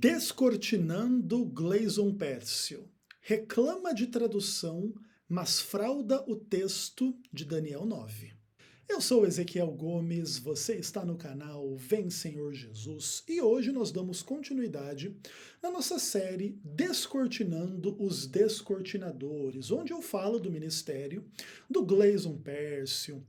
Descortinando Gleison Pércio. Reclama de tradução, mas frauda o texto de Daniel 9. Eu sou Ezequiel Gomes, você está no canal Vem Senhor Jesus e hoje nós damos continuidade na nossa série Descortinando os Descortinadores, onde eu falo do ministério do Gleison Pércio,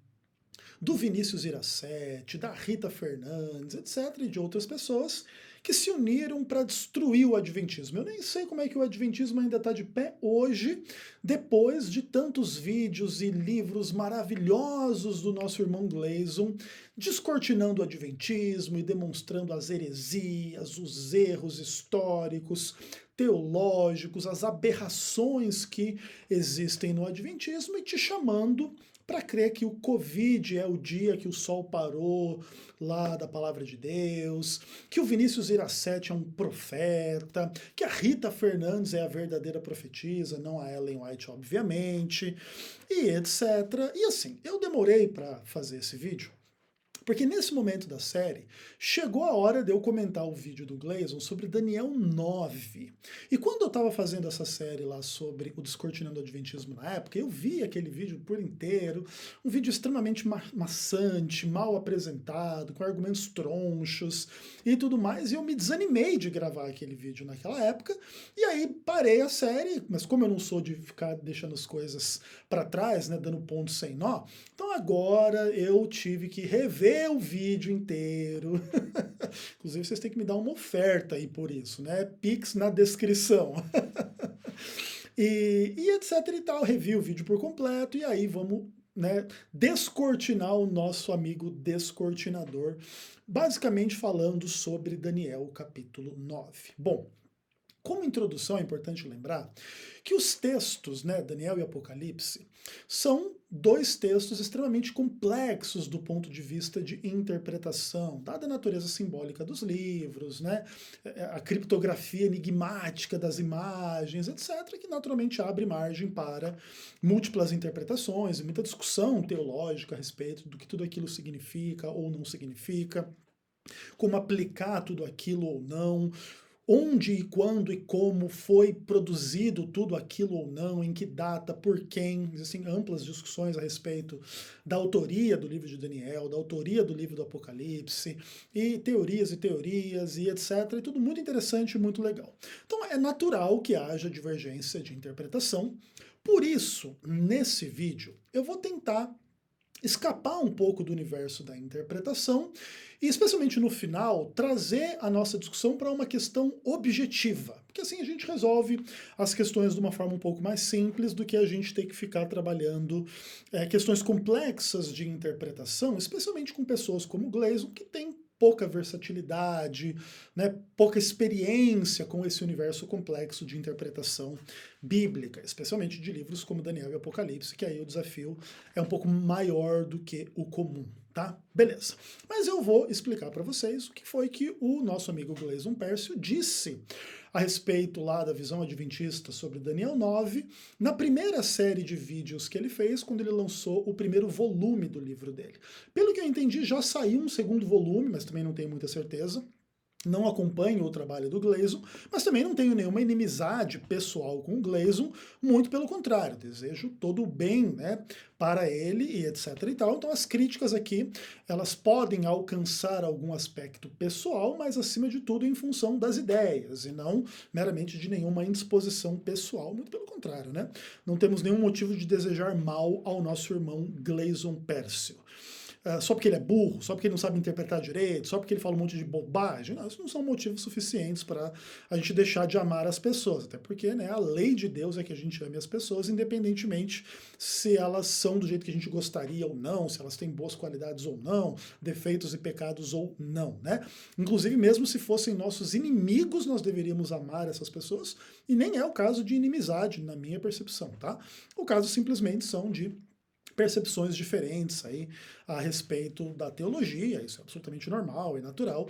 do Vinícius Iracete, da Rita Fernandes, etc., e de outras pessoas que se uniram para destruir o Adventismo. Eu nem sei como é que o Adventismo ainda está de pé hoje, depois de tantos vídeos e livros maravilhosos do nosso irmão Gleison, descortinando o Adventismo e demonstrando as heresias, os erros históricos, teológicos, as aberrações que existem no Adventismo e te chamando para crer que o Covid é o dia que o sol parou lá da palavra de Deus, que o Vinícius Iracete é um profeta, que a Rita Fernandes é a verdadeira profetisa, não a Ellen White, obviamente, e etc. E assim, eu demorei para fazer esse vídeo, porque nesse momento da série, chegou a hora de eu comentar o vídeo do Gleison sobre Daniel 9. E quando eu estava fazendo essa série lá sobre o Descortinando o Adventismo na época, eu vi aquele vídeo por inteiro, um vídeo extremamente maçante, mal apresentado, com argumentos tronchos e tudo mais, e eu me desanimei de gravar aquele vídeo naquela época, e aí parei a série, mas como eu não sou de ficar deixando as coisas para trás, né, dando ponto sem nó, então agora eu tive que rever o vídeo inteiro. Inclusive vocês têm que me dar uma oferta aí por isso, né? Pix na descrição. e etc e tal, revi o vídeo por completo e aí vamos, né, descortinar o nosso amigo descortinador, basicamente falando sobre Daniel capítulo 9. Bom, como introdução é importante lembrar que os textos, né, Daniel e Apocalipse, são dois textos extremamente complexos do ponto de vista de interpretação, dada a natureza simbólica dos livros, né, a criptografia enigmática das imagens, etc., que naturalmente abre margem para múltiplas interpretações e muita discussão teológica a respeito do que tudo aquilo significa ou não significa, como aplicar tudo aquilo ou não, onde e quando e como foi produzido tudo aquilo ou não, em que data, por quem. Existem amplas discussões a respeito da autoria do livro de Daniel, da autoria do livro do Apocalipse, e teorias e etc. E tudo muito interessante e muito legal. Então é natural que haja divergência de interpretação. Por isso, nesse vídeo, eu vou tentar escapar um pouco do universo da interpretação e, especialmente no final, trazer a nossa discussão para uma questão objetiva, porque assim a gente resolve as questões de uma forma um pouco mais simples do que a gente ter que ficar trabalhando questões complexas de interpretação, especialmente com pessoas como Gleison, que tem pouca versatilidade, né, pouca experiência com esse universo complexo de interpretação bíblica, especialmente de livros como Daniel e Apocalipse, que aí o desafio é um pouco maior do que o comum, tá? Beleza. Mas eu vou explicar para vocês o que foi que o nosso amigo Gleison Pércio disse a respeito lá da visão adventista sobre Daniel 9, na primeira série de vídeos que ele fez, quando ele lançou o primeiro volume do livro dele. Pelo que eu entendi, já saiu um segundo volume, mas também não tenho muita certeza. Não acompanho o trabalho do Gleison, mas também não tenho nenhuma inimizade pessoal com o Gleison, muito pelo contrário, desejo todo o bem, né, para ele e etc e tal. Então as críticas aqui, elas podem alcançar algum aspecto pessoal, mas acima de tudo em função das ideias e não meramente de nenhuma indisposição pessoal, muito pelo contrário, né? Não temos nenhum motivo de desejar mal ao nosso irmão Gleison Pércio. Só porque ele é burro, só porque ele não sabe interpretar direito, só porque ele fala um monte de bobagem. Não, isso não são motivos suficientes para a gente deixar de amar as pessoas. Até porque, né, a lei de Deus é que a gente ame as pessoas, independentemente se elas são do jeito que a gente gostaria ou não, se elas têm boas qualidades ou não, defeitos e pecados ou não, né? Inclusive, mesmo se fossem nossos inimigos, nós deveríamos amar essas pessoas, e nem é o caso de inimizade, na minha percepção, tá? O caso simplesmente são de percepções diferentes aí a respeito da teologia, isso é absolutamente normal e natural,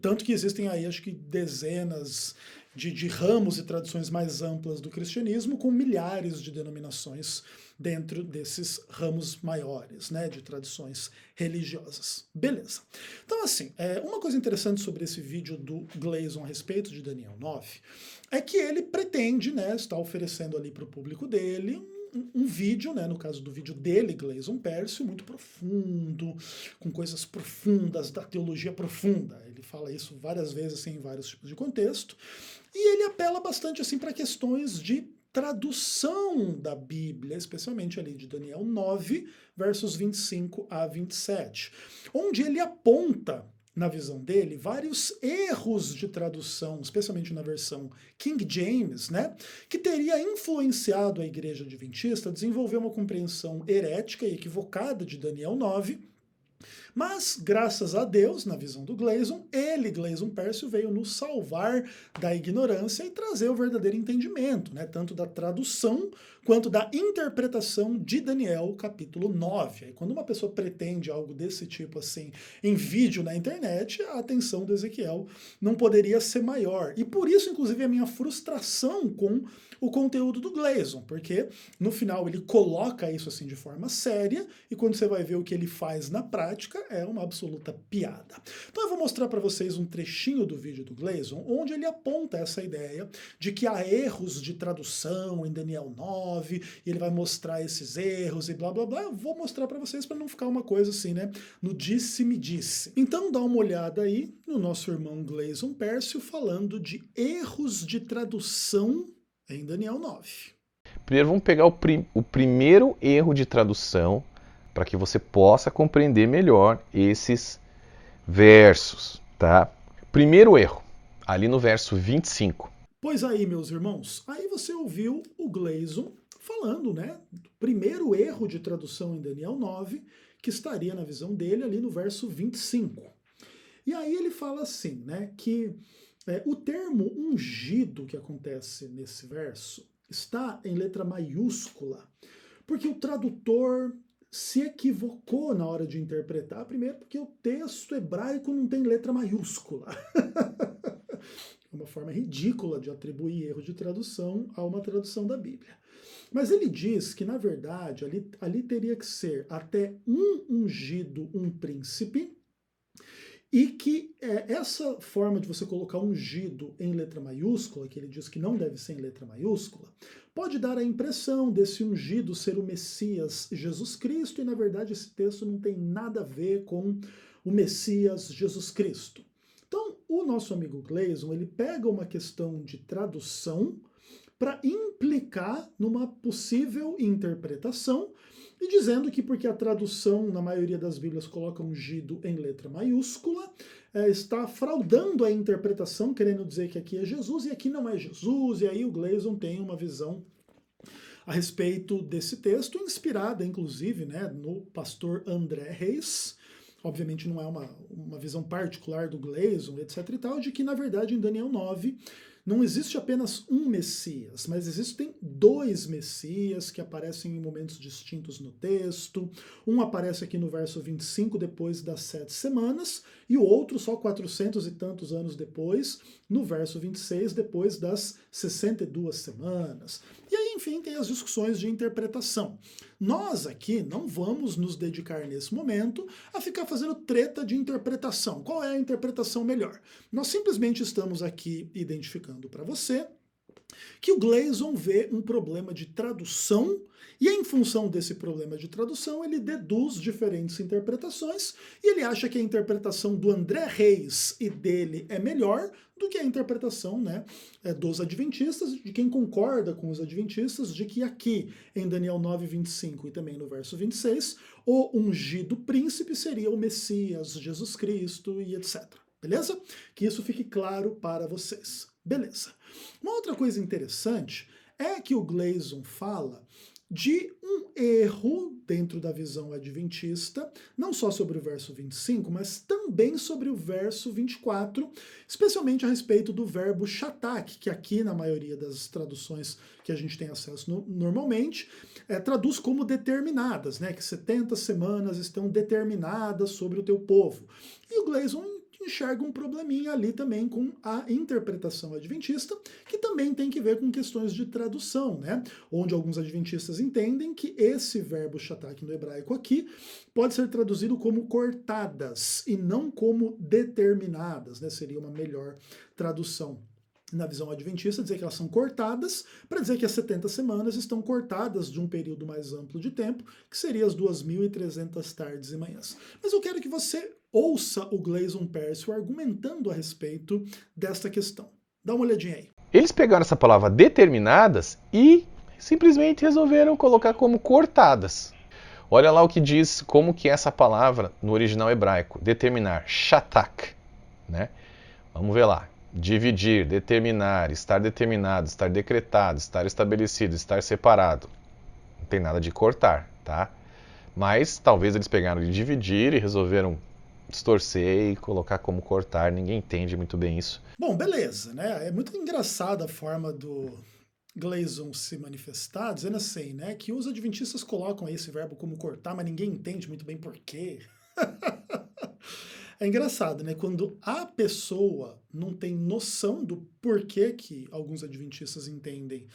tanto que existem aí acho que dezenas de ramos e tradições mais amplas do cristianismo, com milhares de denominações dentro desses ramos maiores, né, de tradições religiosas. Beleza. Então, assim, uma coisa interessante sobre esse vídeo do Gleason a respeito de Daniel 9 é que ele pretende, né, estar oferecendo ali para o público dele um vídeo, né, no caso do vídeo dele, Gleason Pércio, muito profundo, com coisas profundas da teologia profunda. Ele fala isso várias vezes assim, em vários tipos de contexto, e ele apela bastante assim para questões de tradução da Bíblia, especialmente ali de Daniel 9, versos 25 a 27, onde ele aponta, na visão dele, vários erros de tradução, especialmente na versão King James, né, que teria influenciado a Igreja Adventista a desenvolver uma compreensão herética e equivocada de Daniel 9, mas, graças a Deus, na visão do Gleason, ele, Gleason Pércio, veio nos salvar da ignorância e trazer o verdadeiro entendimento, né, tanto da tradução quanto da interpretação de Daniel, capítulo 9. Aí, quando uma pessoa pretende algo desse tipo assim, em vídeo na internet, a atenção do Ezequiel não poderia ser maior. E por isso, inclusive, a minha frustração com o conteúdo do Gleason, porque no final ele coloca isso assim de forma séria, e quando você vai ver o que ele faz na prática, é uma absoluta piada. Então eu vou mostrar para vocês um trechinho do vídeo do Gleason, onde ele aponta essa ideia de que há erros de tradução em Daniel 9, e ele vai mostrar esses erros e blá blá blá. Eu vou mostrar para vocês para não ficar uma coisa assim, né, no disse-me-disse. Então dá uma olhada aí no nosso irmão Gleason Pércio falando de erros de tradução em Daniel 9. Primeiro vamos pegar o primeiro erro de tradução para que você possa compreender melhor esses versos, tá? Primeiro erro, ali no verso 25. Pois aí, meus irmãos, aí você ouviu o Gleason falando, né, do primeiro erro de tradução em Daniel 9, que estaria na visão dele ali no verso 25. E aí ele fala assim, né, que o termo ungido que acontece nesse verso está em letra maiúscula, porque o tradutor se equivocou na hora de interpretar, primeiro porque o texto hebraico não tem letra maiúscula. É uma forma ridícula de atribuir erro de tradução a uma tradução da Bíblia. Mas ele diz que, na verdade, ali teria que ser até um ungido, um príncipe, e que essa forma de você colocar ungido em letra maiúscula, que ele diz que não deve ser em letra maiúscula, pode dar a impressão desse ungido ser o Messias Jesus Cristo, e na verdade esse texto não tem nada a ver com o Messias Jesus Cristo. Então, o nosso amigo Gleason, ele pega uma questão de tradução para implicar numa possível interpretação, e dizendo que porque a tradução, na maioria das Bíblias, coloca ungido em letra maiúscula, está fraudando a interpretação, querendo dizer que aqui é Jesus e aqui não é Jesus, e aí o Gleason tem uma visão a respeito desse texto, inspirada, inclusive, né, no pastor André Reis. Obviamente não é uma visão particular do Gleason, etc e tal, de que, na verdade, em Daniel 9, não existe apenas um Messias, mas existem dois Messias que aparecem em momentos distintos no texto. Um aparece aqui no verso 25, depois das 7 semanas, e o outro só 400 e tantos anos depois, no verso 26, depois das 62 semanas. E aí, enfim, tem as discussões de interpretação. Nós aqui não vamos nos dedicar nesse momento a ficar fazendo treta de interpretação. Qual é a interpretação melhor? Nós simplesmente estamos aqui identificando para você que o Gleason vê um problema de tradução, e em função desse problema de tradução ele deduz diferentes interpretações, e ele acha que a interpretação do André Reis e dele é melhor do que a interpretação, né, dos adventistas, de quem concorda com os adventistas, de que aqui em Daniel 9, 25 e também no verso 26, o ungido príncipe seria o Messias, Jesus Cristo e etc. Beleza? Que isso fique claro para vocês. Beleza. Uma outra coisa interessante é que o Gleason fala de um erro dentro da visão adventista, não só sobre o verso 25, mas também sobre o verso 24, especialmente a respeito do verbo shatak, que aqui na maioria das traduções que a gente tem acesso normalmente, traduz como determinadas, né? Que 70 semanas estão determinadas sobre o teu povo. E o Gleason enxerga um probleminha ali também com a interpretação adventista, que também tem que ver com questões de tradução, né? Onde alguns adventistas entendem que esse verbo shatak no hebraico aqui pode ser traduzido como cortadas e não como determinadas, né? Seria uma melhor tradução na visão adventista, dizer que elas são cortadas, para dizer que as 70 semanas estão cortadas de um período mais amplo de tempo, que seria as 2.300 tardes e manhãs. Mas eu quero que você ouça o Gleason Percio argumentando a respeito desta questão. Dá uma olhadinha aí. Eles pegaram essa palavra determinadas e simplesmente resolveram colocar como cortadas. Olha lá o que diz, como que é essa palavra no original hebraico, determinar, shatak, né? Vamos ver lá. Dividir, determinar, estar determinado, estar decretado, estar estabelecido, estar separado. Não tem nada de cortar, tá? Mas talvez eles pegaram de dividir e resolveram distorcer e colocar como cortar. Ninguém entende muito bem isso. Bom, beleza, né? É muito engraçada a forma do Gleason se manifestar, dizendo assim, né? Que os adventistas colocam esse verbo como cortar, mas ninguém entende muito bem por quê. É engraçado, né? Quando a pessoa não tem noção do porquê que alguns adventistas entendem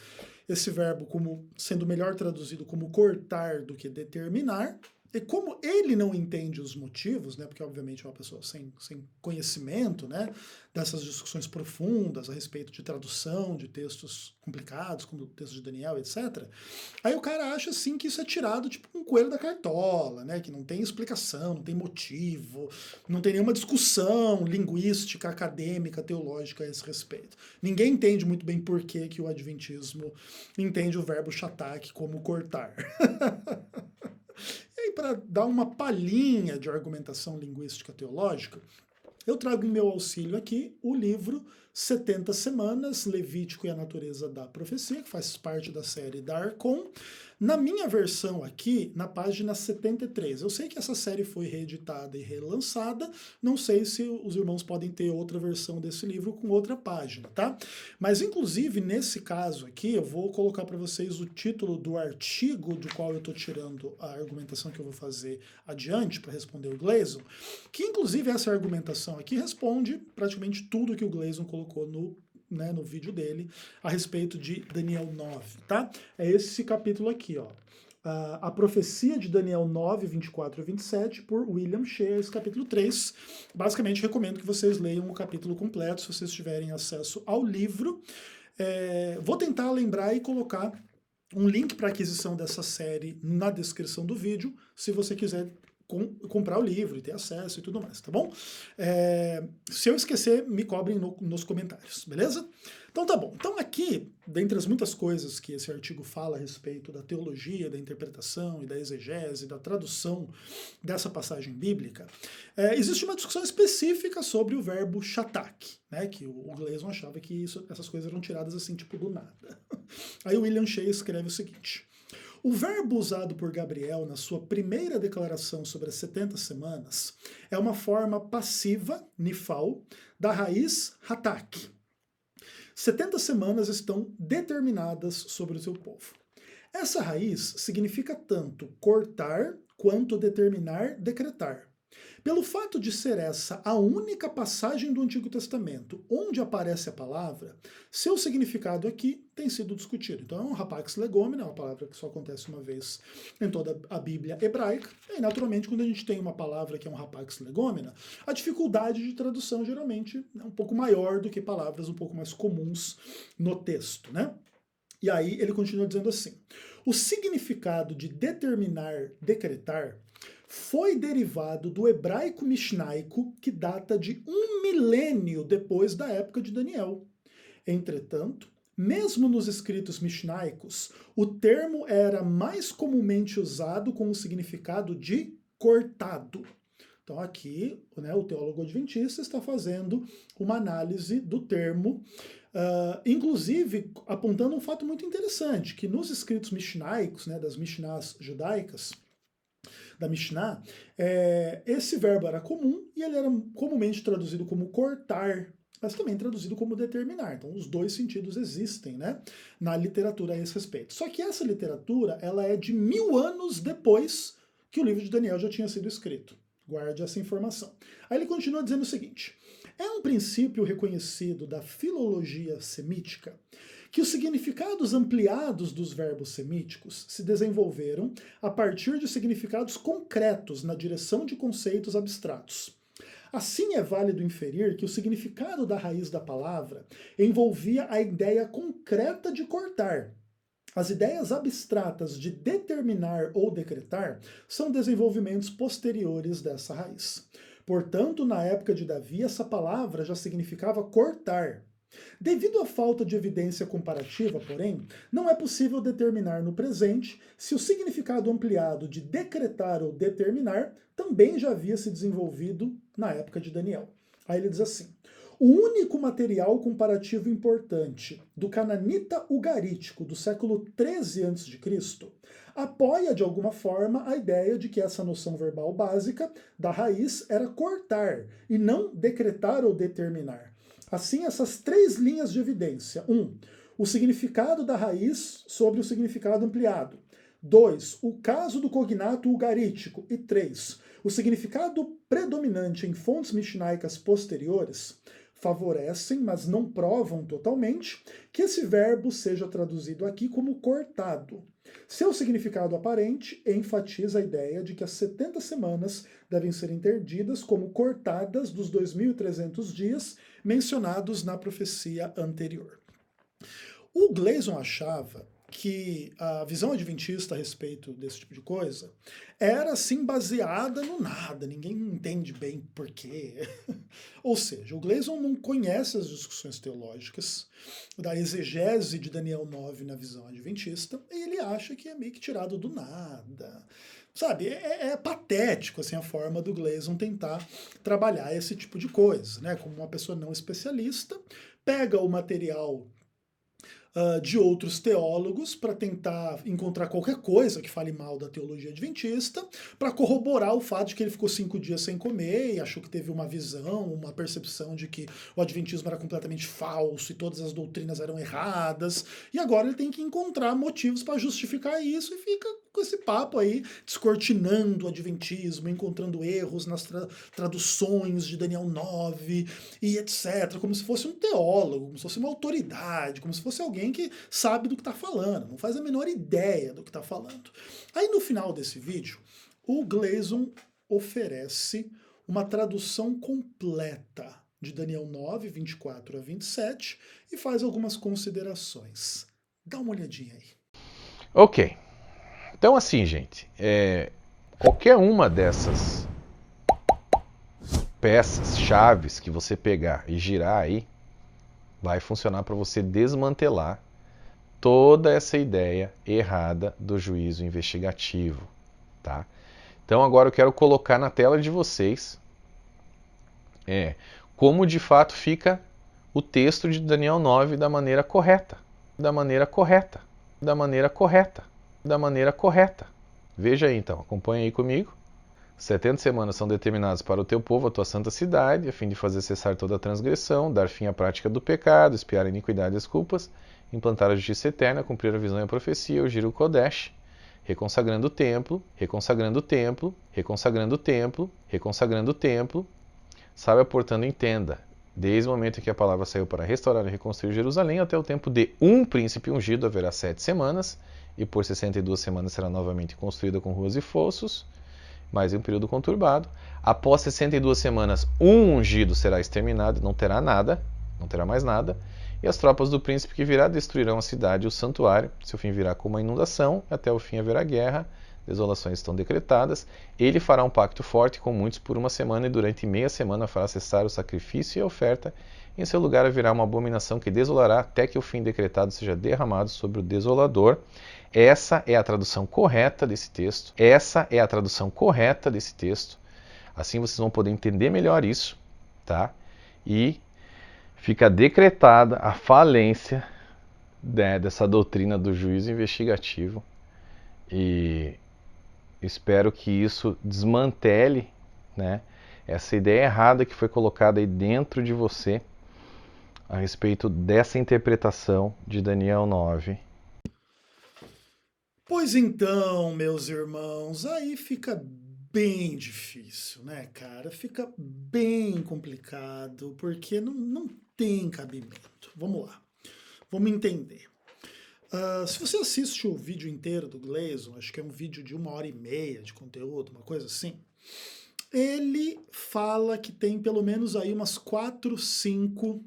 esse verbo como sendo melhor traduzido como cortar do que determinar, e como ele não entende os motivos, né, porque obviamente é uma pessoa sem conhecimento, né, dessas discussões profundas a respeito de tradução de textos complicados, como o texto de Daniel, etc., aí o cara acha assim que isso é tirado tipo um coelho da cartola, né, que não tem explicação, não tem motivo, não tem nenhuma discussão linguística, acadêmica, teológica a esse respeito. Ninguém entende muito bem por que o adventismo entende o verbo shatak como cortar. E aí, para dar uma palhinha de argumentação linguística teológica, eu trago em meu auxílio aqui o livro 70 Semanas, Levítico e a Natureza da Profecia, que faz parte da série da Arcon. Na minha versão aqui, na página 73, eu sei que essa série foi reeditada e relançada, não sei se os irmãos podem ter outra versão desse livro com outra página, tá? Mas, inclusive, nesse caso aqui, eu vou colocar para vocês o título do artigo do qual eu estou tirando a argumentação que eu vou fazer adiante para responder o Gleason, que, inclusive, essa argumentação aqui responde praticamente tudo que o Gleason colocou no vídeo dele a respeito de Daniel 9, tá? É esse capítulo aqui, ó. A profecia de Daniel 9, 24 a 27, por William Shea, capítulo 3. Basicamente, recomendo que vocês leiam o capítulo completo, se vocês tiverem acesso ao livro. Vou tentar lembrar e colocar um link para aquisição dessa série na descrição do vídeo, se você quiser comprar o livro e ter acesso e tudo mais, tá bom? Se eu esquecer, me cobrem nos comentários, beleza? Então tá bom. Então aqui, dentre as muitas coisas que esse artigo fala a respeito da teologia, da interpretação e da exegese, da tradução dessa passagem bíblica, existe uma discussão específica sobre o verbo shatak, né? Que o Gleason achava que essas coisas eram tiradas assim, tipo, do nada. Aí o William Shea escreve o seguinte: o verbo usado por Gabriel na sua primeira declaração sobre as 70 semanas é uma forma passiva, nifal, da raiz hatak. 70 semanas estão determinadas sobre o seu povo. Essa raiz significa tanto cortar quanto determinar, decretar. Pelo fato de ser essa a única passagem do Antigo Testamento onde aparece a palavra, seu significado aqui tem sido discutido. Então é um rapax legomena, uma palavra que só acontece uma vez em toda a Bíblia hebraica. E naturalmente, quando a gente tem uma palavra que é um rapax legomena, a dificuldade de tradução geralmente é um pouco maior do que palavras um pouco mais comuns no texto, né? E aí ele continua dizendo assim: o significado de determinar, decretar, foi derivado do hebraico mishnaico, que data de 1 milênio depois da época de Daniel. Entretanto, mesmo nos escritos mishnaicos, o termo era mais comumente usado com o significado de cortado. Então aqui, né, o teólogo adventista está fazendo uma análise do termo, inclusive apontando um fato muito interessante, que nos escritos mishnaicos, né, das Mishnás judaicas, da Mishnah, esse verbo era comum e ele era comumente traduzido como cortar, mas também traduzido como determinar. Então os dois sentidos existem, né, na literatura a esse respeito. Só que essa literatura ela é de 1000 anos depois que o livro de Daniel já tinha sido escrito. Guarde essa informação. Aí ele continua dizendo o seguinte: é um princípio reconhecido da filologia semítica que os significados ampliados dos verbos semíticos se desenvolveram a partir de significados concretos na direção de conceitos abstratos. Assim, é válido inferir que o significado da raiz da palavra envolvia a ideia concreta de cortar. As ideias abstratas de determinar ou decretar são desenvolvimentos posteriores dessa raiz. Portanto, na época de Davi, essa palavra já significava cortar. Devido à falta de evidência comparativa, porém, não é possível determinar no presente se o significado ampliado de decretar ou determinar também já havia se desenvolvido na época de Daniel. Aí ele diz assim: o único material comparativo importante do cananita ugarítico do século XIII a.C. apoia de alguma forma a ideia de que essa noção verbal básica da raiz era cortar e não decretar ou determinar. Assim, essas três linhas de evidência: 1. O significado da raiz sobre o significado ampliado. 2. O caso do cognato ugarítico. E 3. O significado predominante em fontes mishnaicas posteriores favorecem, mas não provam totalmente, que esse verbo seja traduzido aqui como cortado. Seu significado aparente enfatiza a ideia de que as 70 semanas devem ser entendidas como cortadas dos 2.300 dias mencionados na profecia anterior. O Gleason achava que a visão adventista a respeito desse tipo de coisa era assim baseada no nada, ninguém entende bem por quê. Ou seja, o Gleason não conhece as discussões teológicas da exegese de Daniel 9 na visão adventista, e ele acha que é meio que tirado do nada. Sabe, é patético assim, a forma do Gleason tentar trabalhar esse tipo de coisa, né? Como uma pessoa não especialista, pega o material de outros teólogos para tentar encontrar qualquer coisa que fale mal da teologia adventista, para corroborar o fato de que ele ficou 5 dias sem comer e achou que teve uma visão, uma percepção de que o adventismo era completamente falso e todas as doutrinas eram erradas, e agora ele tem que encontrar motivos para justificar isso e fica com esse papo aí, descortinando o adventismo, encontrando erros nas traduções de Daniel 9 e etc, como se fosse um teólogo, como se fosse uma autoridade, como se fosse alguém que sabe do que está falando, não faz a menor ideia do que está falando. Aí no final desse vídeo, o Gleason oferece uma tradução completa de Daniel 9, 24 a 27 e faz algumas considerações. Dá uma olhadinha aí. Ok. Então assim, gente, qualquer uma dessas peças, chaves que você pegar e girar aí, vai funcionar para você desmantelar toda essa ideia errada do juízo investigativo, tá? Então agora eu quero colocar na tela de vocês como de fato fica o texto de Daniel 9 da maneira correta, da maneira correta, da maneira correta, da maneira correta. Veja aí então, acompanha aí comigo. 70 semanas são determinadas para o teu povo, a tua santa cidade, a fim de fazer cessar toda a transgressão, dar fim à prática do pecado, expiar a iniquidade e as culpas, implantar a justiça eterna, cumprir a visão e a profecia, o Giro Kodesh, reconsagrando o templo, reconsagrando o templo, reconsagrando o templo, reconsagrando o templo. Saiba, portanto, entenda, desde o momento em que a palavra saiu para restaurar e reconstruir Jerusalém, até o tempo de um príncipe ungido haverá 7 semanas, e por 62 semanas será novamente construída com ruas e fossos, mais um período conturbado. Após 62 semanas, um ungido será exterminado, não terá nada, não terá mais nada, e as tropas do príncipe que virá destruirão a cidade e o santuário. Seu fim virá como uma inundação, até o fim haverá guerra, desolações estão decretadas. Ele fará um pacto forte com muitos por 1 semana, e durante meia semana fará cessar o sacrifício e a oferta. Em seu lugar haverá uma abominação que desolará até que o fim decretado seja derramado sobre o desolador. Essa é a tradução correta desse texto. Essa é a tradução correta desse texto. Assim vocês vão poder entender melhor isso, tá? E fica decretada a falência, né, dessa doutrina do juízo investigativo. E espero que isso desmantele, né, essa ideia errada que foi colocada aí dentro de você a respeito dessa interpretação de Daniel 9. Pois então, meus irmãos, aí fica bem difícil, né, cara? Fica bem complicado, porque não tem cabimento. Vamos lá, vamos entender. Se você assiste o vídeo inteiro do Gleason, acho que é um vídeo de 1h30 de conteúdo, uma coisa assim, ele fala que tem pelo menos aí umas 4, 5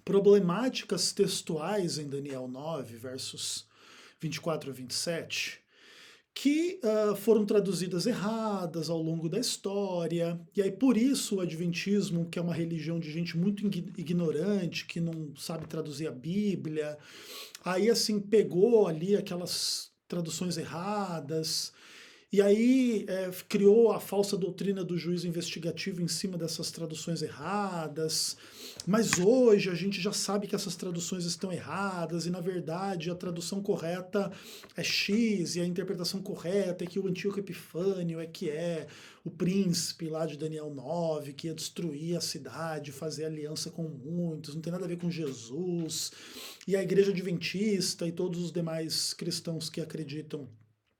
problemáticas textuais em Daniel 9, versos 24 a 27, que foram traduzidas erradas ao longo da história, e aí por isso o Adventismo, que é uma religião de gente muito ignorante, que não sabe traduzir a Bíblia, aí assim pegou ali aquelas traduções erradas, e aí criou a falsa doutrina do juízo investigativo em cima dessas traduções erradas. Mas hoje a gente já sabe que essas traduções estão erradas e, na verdade, a tradução correta é X e a interpretação correta é que o Antíoco Epifânio é que é o príncipe lá de Daniel 9, que ia destruir a cidade, fazer aliança com muitos, não tem nada a ver com Jesus. E a Igreja Adventista e todos os demais cristãos que acreditam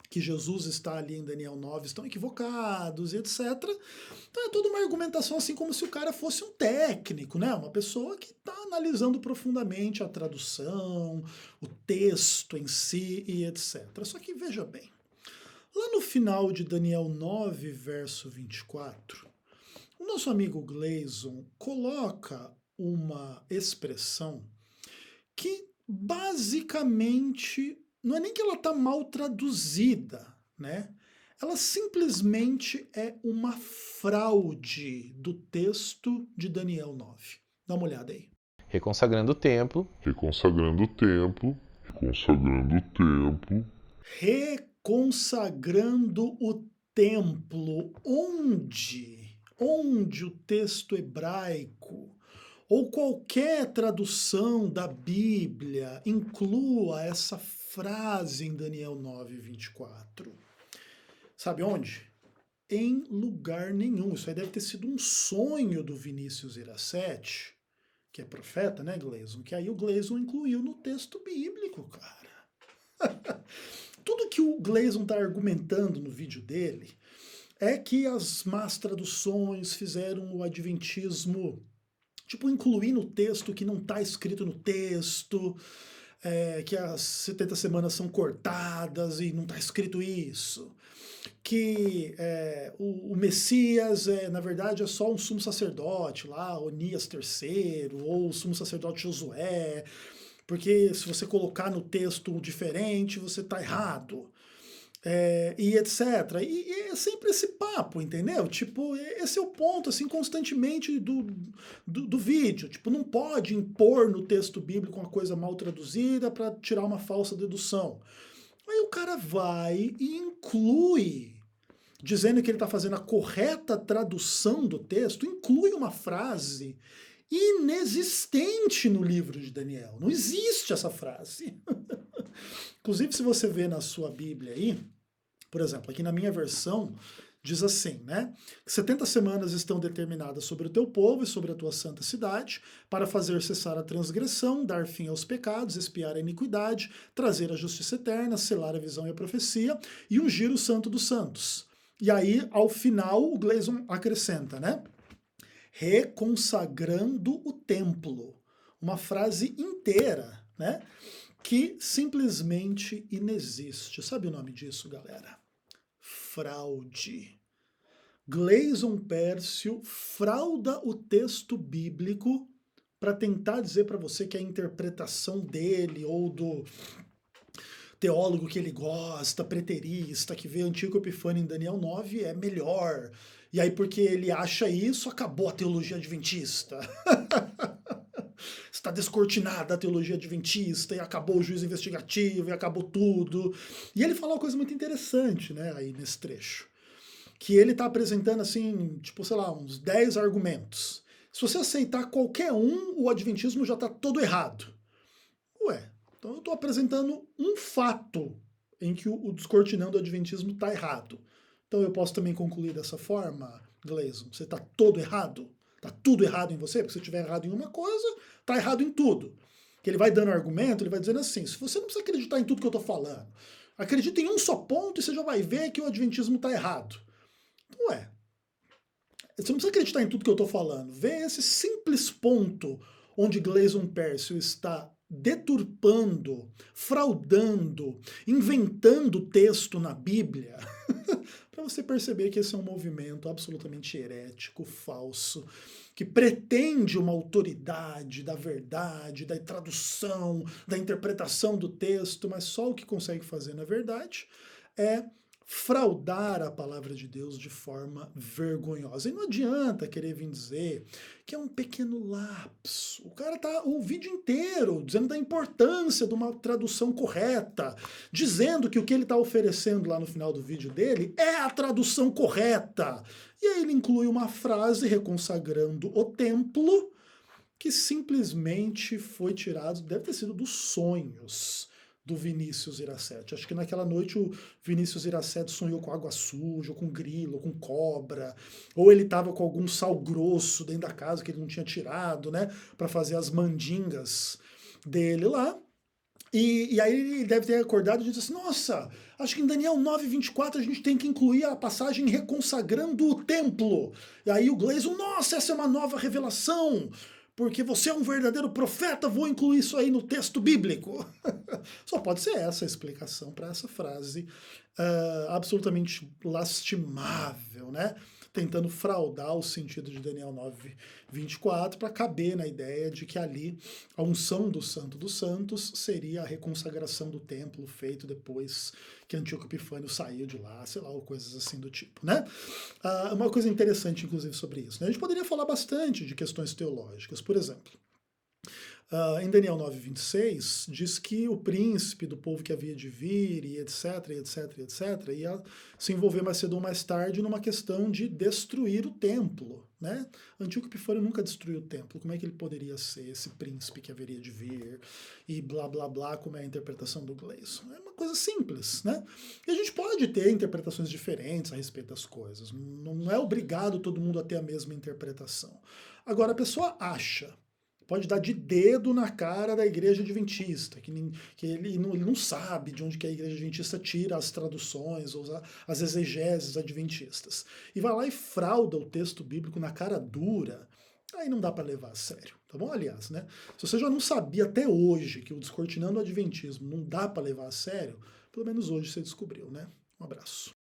que Jesus está ali em Daniel 9 estão equivocados e etc. Então é toda uma argumentação assim como se o cara fosse um técnico, né? Uma pessoa que está analisando profundamente a tradução, o texto em si e etc. Só que veja bem, lá no final de Daniel 9, verso 24, o nosso amigo Gleason coloca uma expressão que basicamente não é nem que ela está mal traduzida, né? Ela simplesmente é uma fraude do texto de Daniel 9. Dá uma olhada aí. Reconsagrando o templo. Reconsagrando o templo. Reconsagrando o templo. Reconsagrando o templo. Onde o texto hebraico ou qualquer tradução da Bíblia inclua essa frase em Daniel 9, 24. Sabe onde? Em lugar nenhum. Isso aí deve ter sido um sonho do Vinícius Iracete, que é profeta, né, Gleason? Que aí o Gleason incluiu no texto bíblico, cara. Tudo que o Gleason está argumentando no vídeo dele é que as más traduções fizeram o adventismo tipo, incluir no texto que não está escrito no texto, que as 70 semanas são cortadas e não está escrito isso. Que o Messias, na verdade, é só um sumo sacerdote lá, Onias III, ou o sumo sacerdote Josué, porque se você colocar no texto diferente, você está errado. E etc. E é sempre esse papo, entendeu? Tipo, esse é o ponto, assim, constantemente do vídeo. Tipo, não pode impor no texto bíblico uma coisa mal traduzida para tirar uma falsa dedução. Aí o cara vai e inclui, dizendo que ele está fazendo a correta tradução do texto, inclui uma frase inexistente no livro de Daniel. Não existe essa frase. Inclusive, se você vê na sua Bíblia aí, por exemplo, aqui na minha versão, diz assim, né? 70 semanas estão determinadas sobre o teu povo e sobre a tua santa cidade, para fazer cessar a transgressão, dar fim aos pecados, expiar a iniquidade, trazer a justiça eterna, selar a visão e a profecia, e ungir o santo dos santos. E aí, ao final, o Gleason acrescenta, né? Reconsagrando o templo. Uma frase inteira, né? Que simplesmente inexiste. Sabe o nome disso, galera? Fraude. Gleason Pércio frauda o texto bíblico para tentar dizer para você que a interpretação dele ou do teólogo que ele gosta, preterista, que vê Antíoco Epifânio em Daniel 9 é melhor. E aí porque ele acha isso, acabou a teologia adventista. Está descortinada a teologia adventista e acabou o juízo investigativo e acabou tudo. E ele fala uma coisa muito interessante, né, aí nesse trecho. que ele está apresentando assim, tipo, sei lá, uns 10 argumentos. Se você aceitar qualquer um, o adventismo já está todo errado. Ué, então eu estou apresentando um fato em que o descortinando o adventismo está errado. Então eu posso também concluir dessa forma, Gleison, você está todo errado? Está tudo errado em você? Porque se estiver errado em uma coisa, está errado em tudo. Que ele vai dando argumento, ele vai dizendo assim, se você não precisa acreditar em tudo que eu estou falando, acredita em um só ponto e você já vai ver que o adventismo está errado. Ué, você não precisa acreditar em tudo que eu estou falando. Vê esse simples ponto onde Gleison Pércio está deturpando, fraudando, inventando texto na Bíblia, para você perceber que esse é um movimento absolutamente herético, falso, que pretende uma autoridade da verdade, da tradução, da interpretação do texto, mas só o que consegue fazer, na verdade, é fraudar a palavra de Deus de forma vergonhosa. E não adianta querer vir dizer que é um pequeno lapso. O cara tá o vídeo inteiro dizendo da importância de uma tradução correta, dizendo que o que ele está oferecendo lá no final do vídeo dele é a tradução correta. E aí ele inclui uma frase reconsagrando o templo que simplesmente foi tirado, deve ter sido dos sonhos do Vinícius Iracete. Acho que naquela noite o Vinícius Iracete sonhou com água suja, com grilo, com cobra, ou ele estava com algum sal grosso dentro da casa que ele não tinha tirado, né, para fazer as mandingas dele lá. E aí ele deve ter acordado e disse assim, nossa, acho que em Daniel 9:24 a gente tem que incluir a passagem reconsagrando o templo. E aí o Gleison, nossa, essa é uma nova revelação, porque você é um verdadeiro profeta, vou incluir isso aí no texto bíblico. Só pode ser essa a explicação para essa frase absolutamente lastimável, né? Tentando fraudar o sentido de Daniel 9:24 para caber na ideia de que ali a unção do Santo dos Santos seria a reconsagração do templo feito depois que Antíoco Epifânio saiu de lá, sei lá, ou coisas assim do tipo, né? Uma coisa interessante, inclusive, sobre isso, né? A gente poderia falar bastante de questões teológicas, por exemplo. Em Daniel 9:26, diz que o príncipe do povo que havia de vir, e etc, etc, etc, ia se envolver mais cedo ou mais tarde numa questão de destruir o templo, né? Antíoco Epifânio nunca destruiu o templo, como é que ele poderia ser esse príncipe que haveria de vir, e blá blá blá, como é a interpretação do Gleison? É uma coisa simples, né? E a gente pode ter interpretações diferentes a respeito das coisas, não é obrigado todo mundo a ter a mesma interpretação. Agora, a pessoa acha, pode dar de dedo na cara da igreja adventista, que ele não sabe de onde que a igreja adventista tira as traduções ou as exegeses adventistas. E vai lá e frauda o texto bíblico na cara dura, aí não dá para levar a sério, tá bom? Aliás, né? Se você já não sabia até hoje que o Descortinando o Adventismo não dá para levar a sério, pelo menos hoje você descobriu, né? Um abraço.